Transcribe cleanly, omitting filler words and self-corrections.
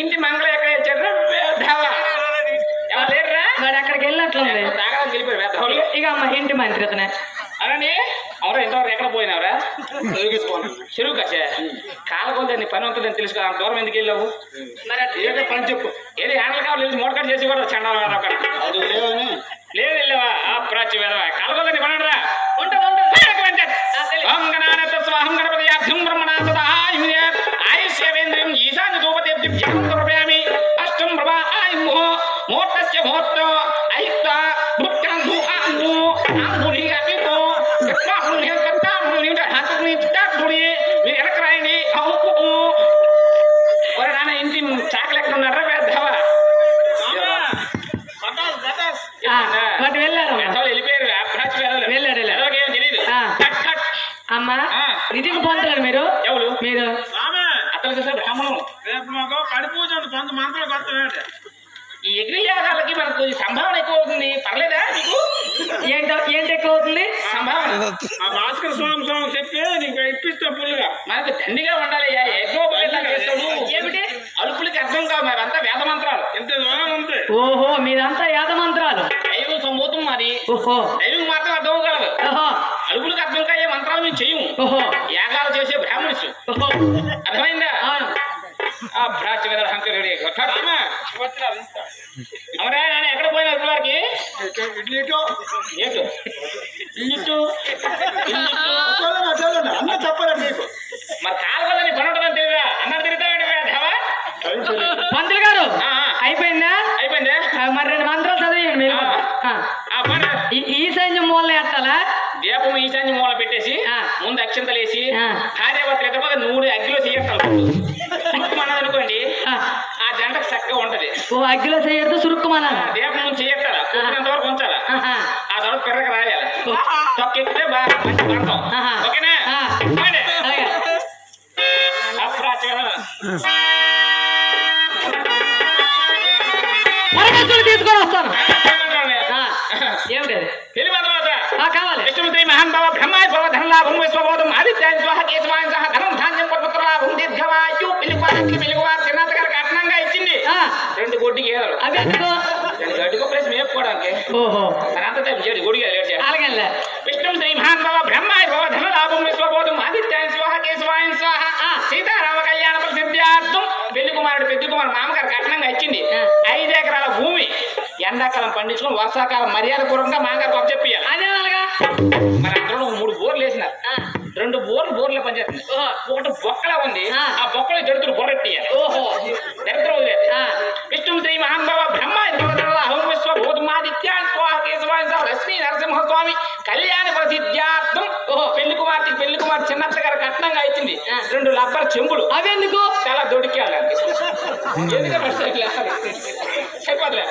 ఇంటి మంగళ ఎక్కడ వాడు అక్కడికి వెళ్ళినట్లుంది ఇక అమ్మ ఇంటి మంత్రి అతనే అలానే అవురా ఇంతవరకు ఎక్కడ పోయినావురా చెరువు కసే కాలకొంత నీ పని ఉంటుందని తెలుసు కదా దూరం ఎందుకు వెళ్ళావు మరి ఏదో పని చెప్పు ఏది హ్యాండిల్ కావాలి మోడకట్ చేసి కూడా చండాలి అక్కడ లేదు వెళ్ళావా ఆ ప్రాచి వేదవా కాలకొంత నీ పని ఉండరా ఓం గణానాథ స్వాహం గణపతి యాక్షం బ్రహ్మణా సదా ఆయుష్యేంద్రియం ఈశాన్య ధూపదేవ్యం సమర్పయామి అష్టం ప్రభా ఆయుః మోత్తస్య మోత్తో ఐత్త భుక్తాంధు ఆంధు ఆంధుని అపితో కత్తాహుని కత్తాహుని హాతుని చిత్తాహుని మీరు ఎనక రాయండి ఒరే నాన్న ఇంటి చాకలు ఎక్కడ ఉన్నారా వేద్దావా వాటి వెళ్ళారు వెళ్ళిపోయారు వెళ్ళాడు ఏం తెలియదు అమ్మా నిధికి పొందుతారు మీరు ఎవరు మీరు అతను చూసారు బ్రాహ్మణం రేపు మాకు పడి పూజ కొంత మంత్రాలు కొత్త ఈ యజ్ఞయాగాలకి మనకు సంభావన ఎక్కువ అవుతుంది పర్లేదా నీకు ఏంటి ఎక్కువ అవుతుంది సంభావన ఆ భాస్కర స్వామి స్వామి చెప్పి నీకు ఇప్పిస్తా ఫుల్గా మనకు దండిగా ఉండాలి చేస్తాడు ఏమిటి అలుపులకి అర్థం కాదు మేమంతా వేద మంత్రాలు ఎంత ఉంటాయి ఓహో మీరంతా వేద మంత్రాలు దైవం సంబోధం మరి ఓహో దైవం మాత్రం అర్థం కాదు ఓహో అలుపులకి అర్థం కాయే మంత్రాలు మేము చెయ్యము ఓహో యాగాలు చేసే బ్రాహ్మణులు ఓహో అర్థమైందా ఆ ప్రాచి మీద హంకరుడి అమరా నేను ఎక్కడ పోయినా వారికి చెప్పలేదు మీకు మరి కాలువల్లని పని ఉంటుందని తెలియదా అన్నారు తిరుగుతామండి మంత్రులు గారు అయిపోయిందా అయిపోయిందా మరి 2 మంత్రాలు చదివండి మీరు ఈశాన్యం మూల ఎత్తాలా దీపం ఈశాన్యం మూల పెట్టేసి ముందు అక్షంతలు వేసి భార్యాభర్తలు ఎదురు నూనె అగ్గిలో చేయట్టాలి అనుకోండి ఆ జంటకు చక్కగా ఉంటది ఓ అగ్గిలో చేయొద్దు సురుక్కుమన దీపం ముందు చేయట్టాలా వరకు ఉంచాలా ఆ తర్వాత పెరగ రాయాలి తొక్కెక్కితే బాగా మంచి పడతాం ఓకేనా తీసుకొని వస్తాను ఏమిటి కావాలి విష్ణుశ్రీ మహాన్ బాబా బ్రహ్మాయ భవ ధనలాభం విశ్వబోధం ఆదిత్యాయ స్వాహ కేశవాయ సహ ధనం ధాన్యం పర్వతలాభం దీర్ఘవాయు పిల్లివారు చిన్నత గారికి అట్నంగా ఇచ్చింది 2 గొడ్డి గేదెలు గడ్డికో ప్లేస్ మేపుకోవడానికి ఓహో విష్ణుశ్రీ మహాన్ బాబా బ్రహ్మాయ భవ ధనలాభం విశ్వబోధం ఆదిత్యాయ స్వాహ కేశవాయ స్వాహ సీతారామ కళ్యాణ ప్రసిద్ధ్యార్థం పెళ్లి కుమారుడు పెద్ద కుమారుడు మామగారికి అట్నంగా ఇచ్చింది 5 ఎకరాల భూమి ఎండాకాలం పండించుకుని వర్షాకాలం మర్యాద పూర్వకంగా మామగారికి అప్పచెప్పియాలి అదేలాగా మరి అందరూ 3 బోర్లు వేసినారు 2 బోర్లే పనిచేస్తుంది ఒకటి బొక్కలా ఉంది ఆ బొక్కలో దరిద్రుడు బొర్రెట్టియాలి ఓహో దరిద్రం వదిలేదు విష్ణు శ్రీ మహాన్ బాబా బ్రహ్మ అహం విశ్వభూతమాదిత్యా స్వాహ కేశవాయ లక్ష్మీ నరసింహస్వామి కళ్యాణ ప్రసిద్ధ్యార్థం ఓహో పెళ్లి కుమార్ చిన్నత్త గారు కట్నంగా ఇచ్చింది 2 రబ్బర్ చెంబులు అవెందుకు చాలా దొడికి వెళ్ళాలి ఎందుకంటే చెప్పలే